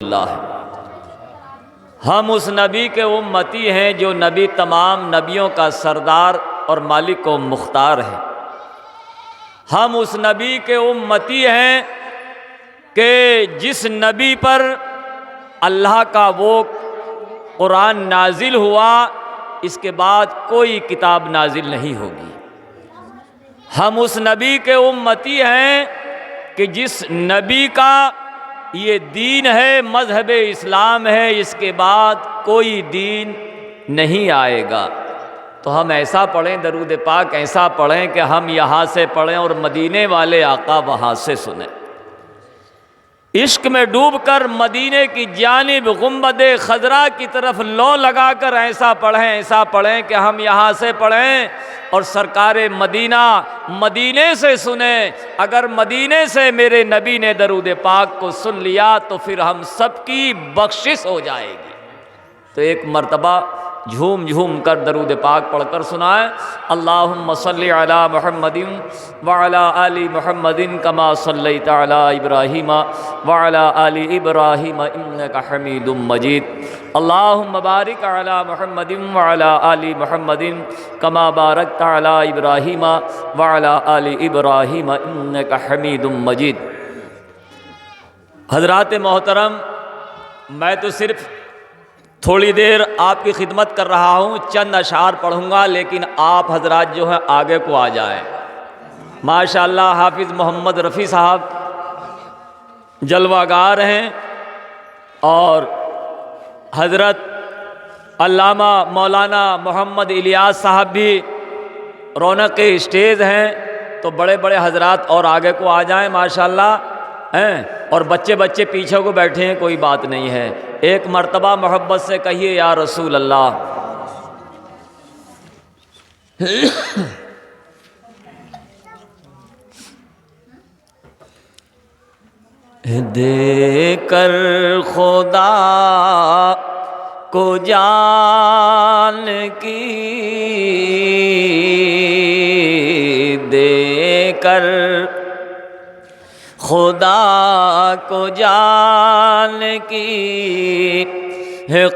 اللہ ہے۔ ہم اس نبی کے امتی ہیں جو نبی تمام نبیوں کا سردار اور مالک و مختار ہے۔ ہم اس نبی کے امتی ہیں کہ جس نبی پر اللہ کا وہ قرآن نازل ہوا، اس کے بعد کوئی کتاب نازل نہیں ہوگی۔ ہم اس نبی کے امتی ہیں کہ جس نبی کا یہ دین ہے، مذہب اسلام ہے، اس کے بعد کوئی دین نہیں آئے گا۔ تو ہم ایسا پڑھیں، درود پاک ایسا پڑھیں کہ ہم یہاں سے پڑھیں اور مدینے والے آقا وہاں سے سنیں۔ عشق میں ڈوب کر مدینے کی جانب گنبد خضرا کی طرف لو لگا کر ایسا پڑھیں کہ ہم یہاں سے پڑھیں اور سرکار مدینہ مدینے سے سنیں۔ اگر مدینے سے میرے نبی نے درود پاک کو سن لیا تو پھر ہم سب کی بخشش ہو جائے گی۔ تو ایک مرتبہ جھوم جھوم کر درود پاک پڑھ کر سنائیں۔ اللہم صلی علی محمد وعلی آل محمد کما صلیت علی ابراہیم وعلی آل ابراہیم انک حمید مجید۔ اللہم بارک علی محمد وعلی آل محمد کما بارکت علی ابراہیم وعلی آل ابراہیم انک حمید مجید۔ حضرات محترم، میں تو صرف تھوڑی دیر آپ کی خدمت کر رہا ہوں، چند اشعار پڑھوں گا، لیکن آپ حضرات جو ہیں آگے کو آ جائیں۔ ماشاءاللہ حافظ محمد رفیع صاحب جلوہ گار ہیں اور حضرت علامہ مولانا محمد الیاس صاحب بھی رونق اسٹیج ہیں۔ تو بڑے بڑے حضرات اور آگے کو آ جائیں ماشاءاللہ ہیں، اور بچے پیچھے کو بیٹھے ہیں، کوئی بات نہیں ہے۔ ایک مرتبہ محبت سے کہیے یا رسول اللہ۔ دے کر خدا کو جان کی، دے کر خدا کو جان کی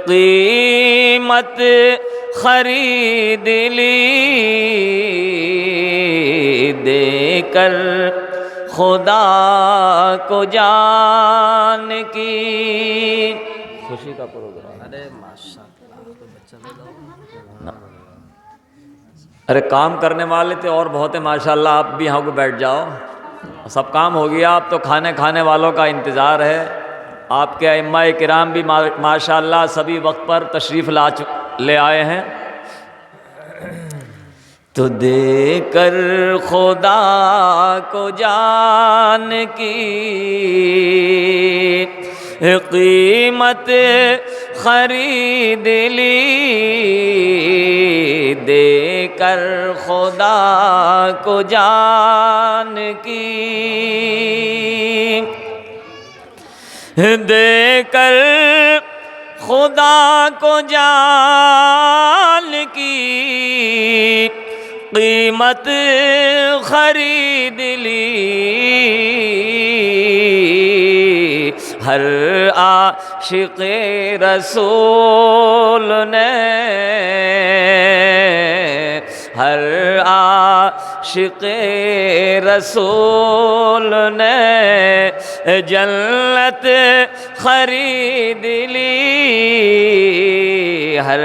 قیمت خرید لی، دے کر خدا کو جان کی۔ خوشی کا پروگرام، ارے کام کرنے والے تھے اور بہت ہیں ماشاءاللہ، آپ بھی یہاں کو بیٹھ جاؤ، سب کام ہو گیا، اب تو کھانے والوں کا انتظار ہے۔ آپ کے ائمہ کرام بھی ماشاءاللہ سبھی وقت پر تشریف لے آئے ہیں۔ تو دے کر خدا کو جان کی قیمت خرید لی، دے کر خدا کو جان کی، دے کر خدا کو جان کی قیمت خرید لی، ہر عاشق رسول نے، ہر عاشق رسول نے جنت خرید لی، ہر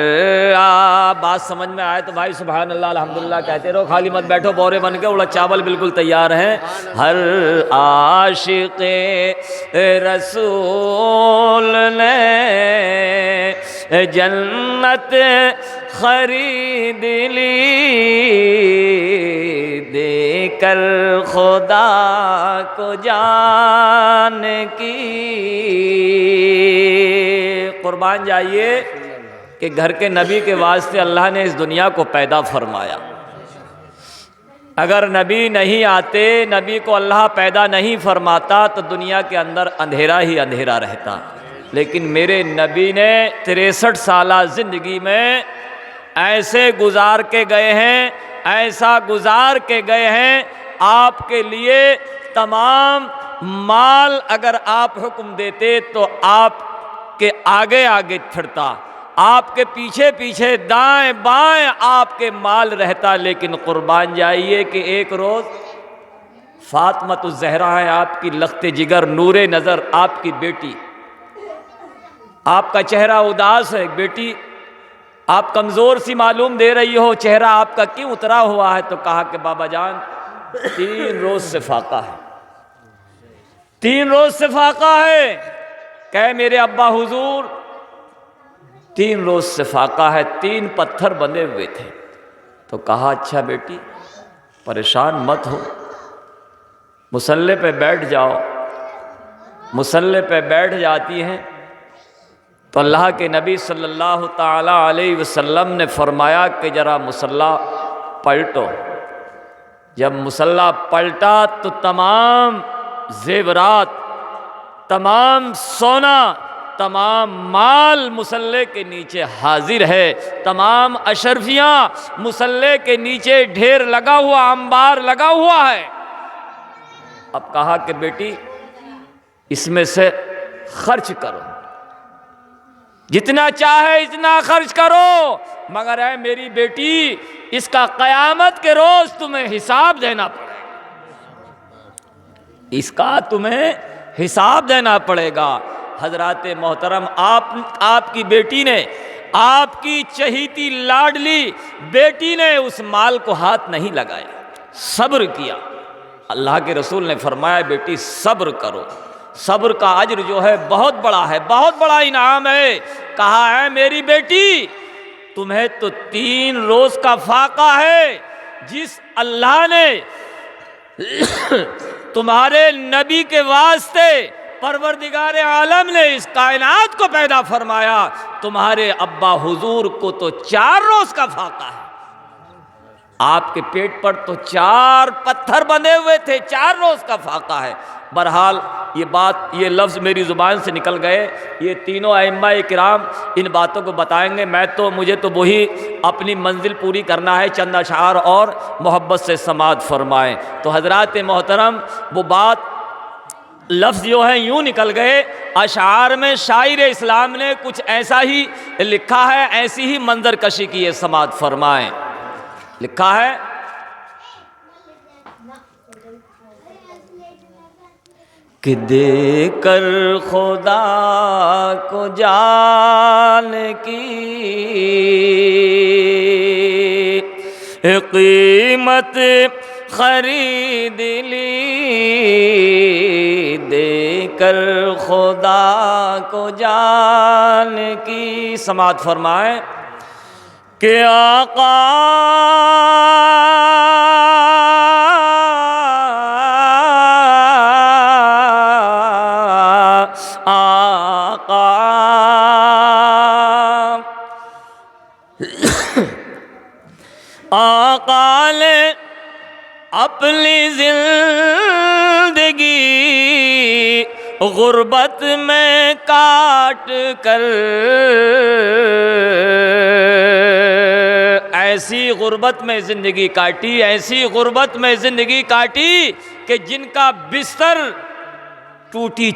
بات سمجھ میں آئے تو بھائی سبحان اللہ الحمدللہ کہتے رہو، خالی مت بیٹھو بورے بن کے، اڑا چاول بالکل تیار ہیں۔ ہر عاشق رسول نے جنت خرید لی، دے کر خدا کو جان کی۔ قربان جائیے کہ گھر کے نبی کے واسطے اللہ نے اس دنیا کو پیدا فرمایا۔ اگر نبی نہیں آتے، نبی کو اللہ پیدا نہیں فرماتا تو دنیا کے اندر اندھیرا ہی اندھیرا رہتا۔ لیکن میرے نبی نے 63 سالہ زندگی میں ایسے گزار کے گئے ہیں، ایسا گزار کے گئے ہیں، آپ کے لیے تمام مال اگر آپ حکم دیتے تو آپ کے آگے آگے پھرتا، آپ کے پیچھے پیچھے دائیں بائیں آپ کے مال رہتا، لیکن قربان جائیے کہ ایک روز فاطمہ الزہرا ہے آپ کی لخت جگر، نور نظر، آپ کی بیٹی، آپ کا چہرہ اداس ہے، بیٹی آپ کمزور سی معلوم دے رہی ہو، چہرہ آپ کا کیوں اترا ہوا ہے؟ تو کہا کہ بابا جان 3 روز سے فاقہ ہے، 3 روز سے فاقہ ہے۔ کہے میرے ابا حضور 3 روز سے فاقہ ہے، 3 پتھر بندھے ہوئے تھے۔ تو کہا اچھا بیٹی پریشان مت ہو، مصلی پہ بیٹھ جاؤ۔ مصلی پہ بیٹھ جاتی ہیں تو اللہ کے نبی صلی اللہ تعالی علیہ وسلم نے فرمایا کہ ذرا مصلی پلٹو۔ جب مصلی پلٹا تو تمام زیورات، تمام سونا، تمام مال مصلی کے نیچے حاضر ہے، تمام اشرفیاں مصلی کے نیچے ڈھیر لگا ہوا، انبار لگا ہوا ہے۔ اب کہا کہ بیٹی اس میں سے خرچ کرو، جتنا چاہے اتنا خرچ کرو، مگر اے میری بیٹی اس کا قیامت کے روز تمہیں حساب دینا پڑے گا، اس کا تمہیں حساب دینا پڑے گا۔ حضرات محترم، آپ کی بیٹی نے، آپ کی چہیتی لاڈلی بیٹی نے اس مال کو ہاتھ نہیں لگایا، صبر کیا۔ اللہ کے رسول نے فرمایا بیٹی صبر کرو، صبر کا اجر جو ہے بہت بڑا ہے، بہت بڑا انعام ہے۔ کہا ہے میری بیٹی تمہیں تو 3 روز کا فاقہ ہے، جس اللہ نے تمہارے نبی کے واسطے، پروردگار عالم نے اس کائنات کو پیدا فرمایا، تمہارے ابا حضور کو تو 4 روز کا فاقہ ہے۔ آپ کے پیٹ پر تو 4 پتھر بندھے ہوئے تھے، 4 روز کا فاقہ ہے۔ بہرحال یہ لفظ میری زبان سے نکل گئے، یہ تینوں ائمہ کرام ان باتوں کو بتائیں گے۔ مجھے تو وہی اپنی منزل پوری کرنا ہے، چند اشعار اور محبت سے سماعت فرمائیں۔ تو حضرات محترم، وہ بات لفظ جو ہیں یوں نکل گئے۔ اشعار میں شاعر اسلام نے کچھ ایسا ہی لکھا ہے، ایسی ہی منظر کشی کی، یہ سماعت فرمائیں۔ لکھا ہے کہ دے کر خدا کو جان کی قیمت خرید لی، دے کر خدا کو جان کی، سماعت فرمائیں کہ آقا آقا نے اپنی زندگی غربت میں کاٹ کر، ایسی غربت میں زندگی کاٹی، ایسی غربت میں زندگی کاٹی کہ جن کا بستر ٹوٹی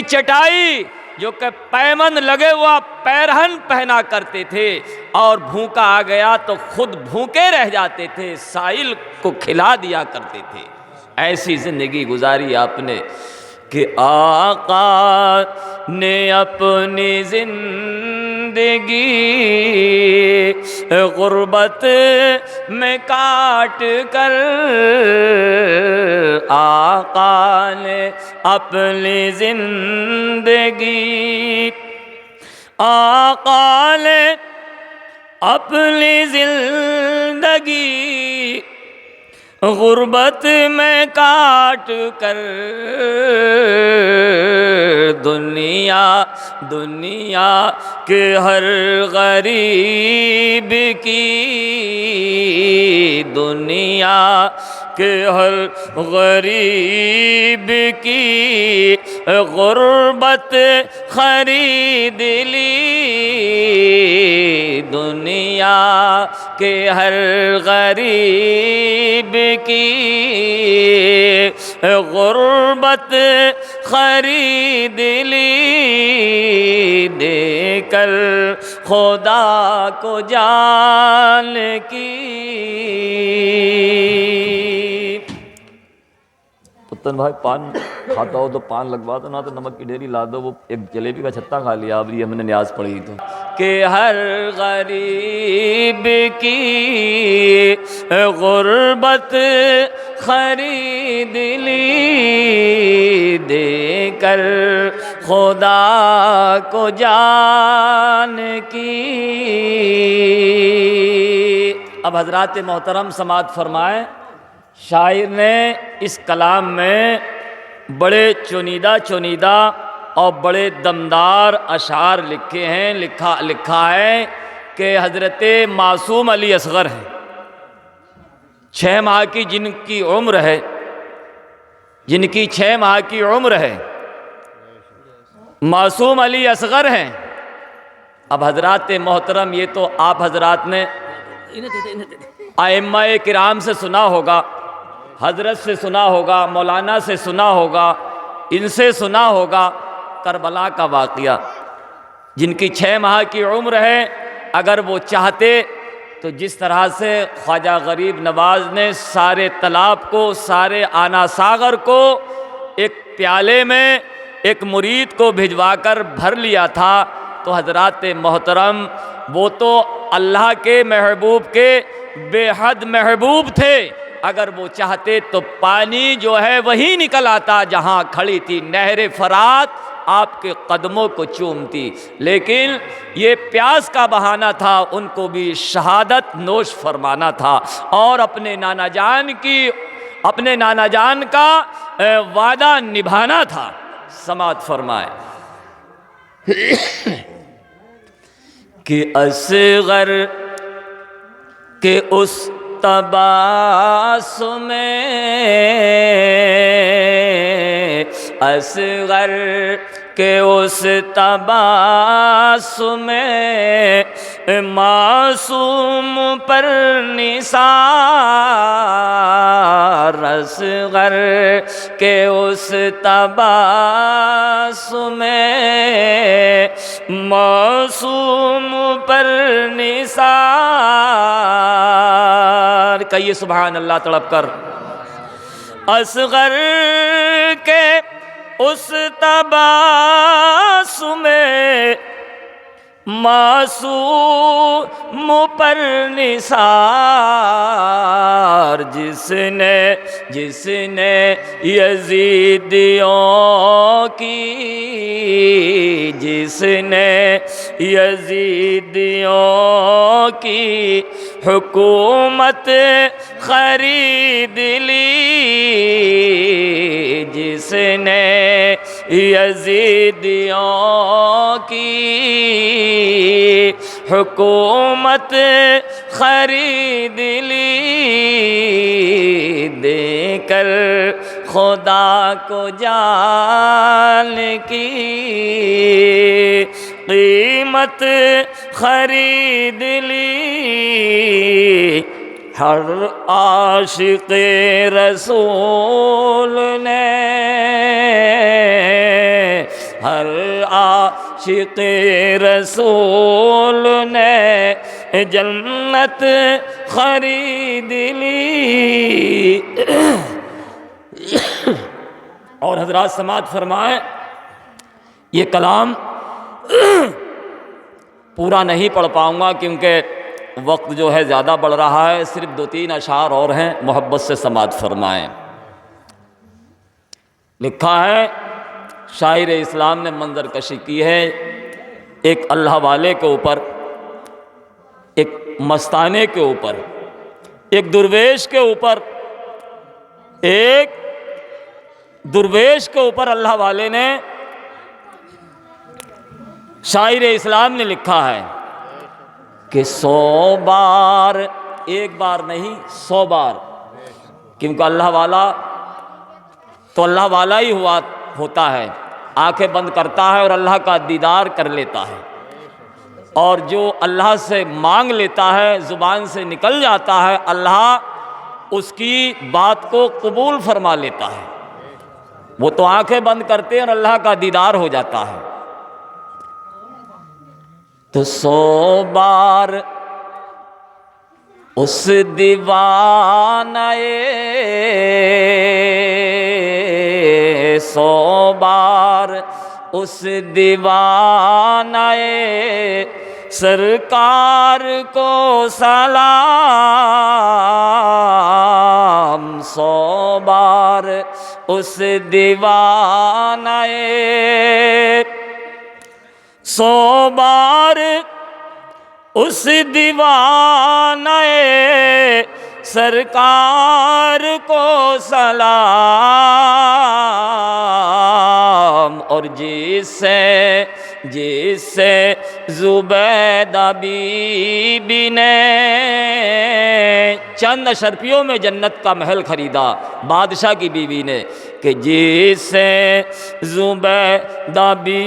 چٹائی جو کہ پیمند لگے ہوا پیرہن پہنا کرتے تھے، اور بھوکا آ گیا تو خود بھوکے رہ جاتے تھے، سائل کو کھلا دیا کرتے تھے۔ ایسی زندگی گزاری آپ نے کہ آقا نے اپنی زندگی غربت میں کاٹ کر، آقا نے اپنی زندگی، آقا نے اپنی زندگی غربت میں کاٹ کر، دنیا کے ہر غریب کی، دنیا کے ہر غریب کی غربت خرید لی، دنیا کہ ہر غریب کی غربت خرید لی دے کر خدا کو جان کی۔ پتن بھائی پان کھاتا ہو تو پان لگوا دو، نہ تو نمک کی ڈھیری لا دو، وہ ایک جلیبی کا چھتا کھا لیا اب یہ ہم نے نیاز پڑھی تو کہ ہر غریب کی غربت خرید لی دے کر خدا کو جان کی۔ اب حضرات محترم سماعت فرمائیں، شاعر نے اس کلام میں بڑے چنیدہ اور بڑے دمدار اشعار لکھے ہیں۔ لکھا ہے کہ حضرت معصوم علی اصغر ہیں، 6 ماہ کی جن کی چھ ماہ کی عمر ہے، معصوم علی اصغر ہیں۔ اب حضرات محترم یہ تو آپ حضرات نے ائمہ کرام سے سنا ہوگا، حضرت سے سنا ہوگا، مولانا سے سنا ہوگا، ان سے سنا ہوگا کربلا کا واقعہ۔ جن کی 6 ماہ کی عمر ہے، اگر وہ چاہتے تو جس طرح سے خواجہ غریب نواز نے سارے تالاب کو، سارے آنا ساغر کو ایک پیالے میں ایک مرید کو بھجوا کر بھر لیا تھا، تو حضرات محترم وہ تو اللہ کے محبوب کے بے حد محبوب تھے۔ اگر وہ چاہتے تو پانی جو ہے وہی نکل آتا جہاں کھڑی تھی نہر فرات، آپ کے قدموں کو چومتی، لیکن یہ پیاس کا بہانہ تھا، ان کو بھی شہادت نوش فرمانا تھا اور اپنے نانا جان کا وعدہ نبھانا تھا۔ سماعت فرمائے کہ اصغر کے اس تباسم اصغر کے اس تباسم معصوم پر نثار، اصغر کے اس تباسم معصوم پر نثار، کہیے سبحان اللہ تڑپ کر۔ اصغر کے اس تباسم معصوم پر نثار، جس نے یزیدیوں کی حکومت خرید لی، جس نے یزیدیوں کی حکومت خرید لی دے کر خدا کو جان کی، قیمت خرید لی ہر عاشق رسول نے، ہر عاشق رسول نے جنت خرید لی۔ اور حضرات سماعت فرمائیں، یہ کلام پورا نہیں پڑھ پاؤں گا کیونکہ وقت جو ہے زیادہ بڑھ رہا ہے، صرف 2-3 اشعار اور ہیں، محبت سے سماعت فرمائیں۔ لکھا ہے، شاعر اسلام نے منظر کشی کی ہے، ایک اللہ والے کے اوپر، ایک مستانے کے اوپر، ایک درویش کے اوپر، اللہ والے نے، شاعر اسلام نے لکھا ہے کہ 100 بار، ایک بار نہیں 100 بار، کیونکہ اللہ والا تو اللہ والا ہی ہوتا ہے، آنکھیں بند کرتا ہے اور اللہ کا دیدار کر لیتا ہے۔ اور جو اللہ سے مانگ لیتا ہے، زبان سے نکل جاتا ہے، اللہ اس کی بات کو قبول فرما لیتا ہے۔ وہ تو آنکھیں بند کرتے ہیں اور اللہ کا دیدار ہو جاتا ہے۔ تو 100 بار اس دیوانہ 100 بار اس دیوانہ سرکار کو سلام، 100 بار اس دیوانہ 100 بار اس دیوانہ سرکار کو سلام، اور جس سے زبیدہ بی بی نے چند اشرفیوں میں جنت کا محل خریدا بادشاہ کی بیوی نے، کہ جس سے زبیدہ بی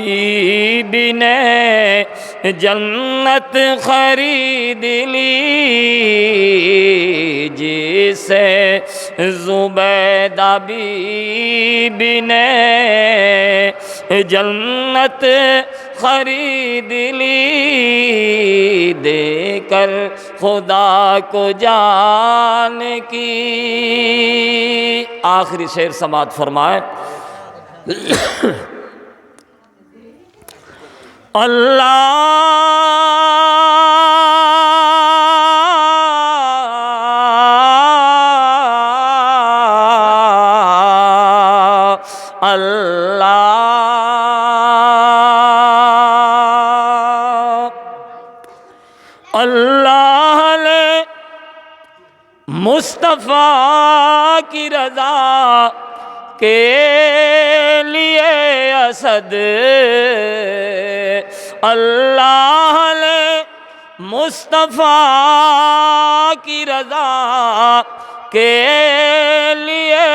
بی نے جنت خرید لی، جس سے زبیدہ بی بی نے جنت خرید لی، دے کر خدا کو جان کی۔ آخری شعر سماعت فرمائے۔ اللہ اللہ نے مصطفیٰ کی رضا کے لیے اسد، اللہ نے مصطفیٰ کی رضا کے لیے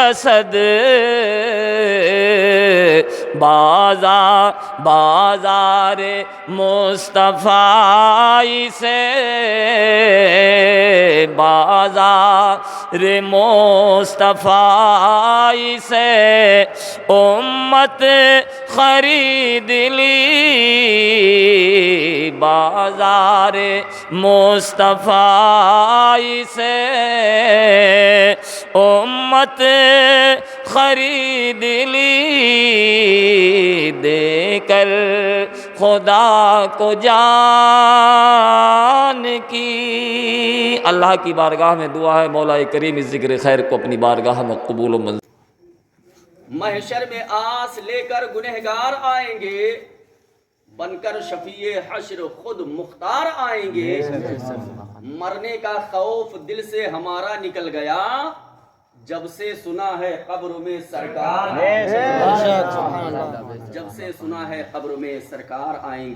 اسد، بازار مصطفیٰ سے، بازار مصطفیٰ سے امت خرید لی، بازار مصطفیٰ سے امت خرید لی، دے کر خدا کو جان کی۔ اللہ کی بارگاہ میں دعا ہے مولا کریم اس ذکر خیر کو اپنی بارگاہ میں قبول و منظور۔ محشر میں آس لے کر گنہگار آئیں گے، بن کر شفیع حشر خود مختار آئیں گے، مرنے کا خوف دل سے ہمارا نکل گیا، جب سے سنا ہے قبر میں سرکار، جب سے سنا ہے قبر میں سرکار آئیں گے۔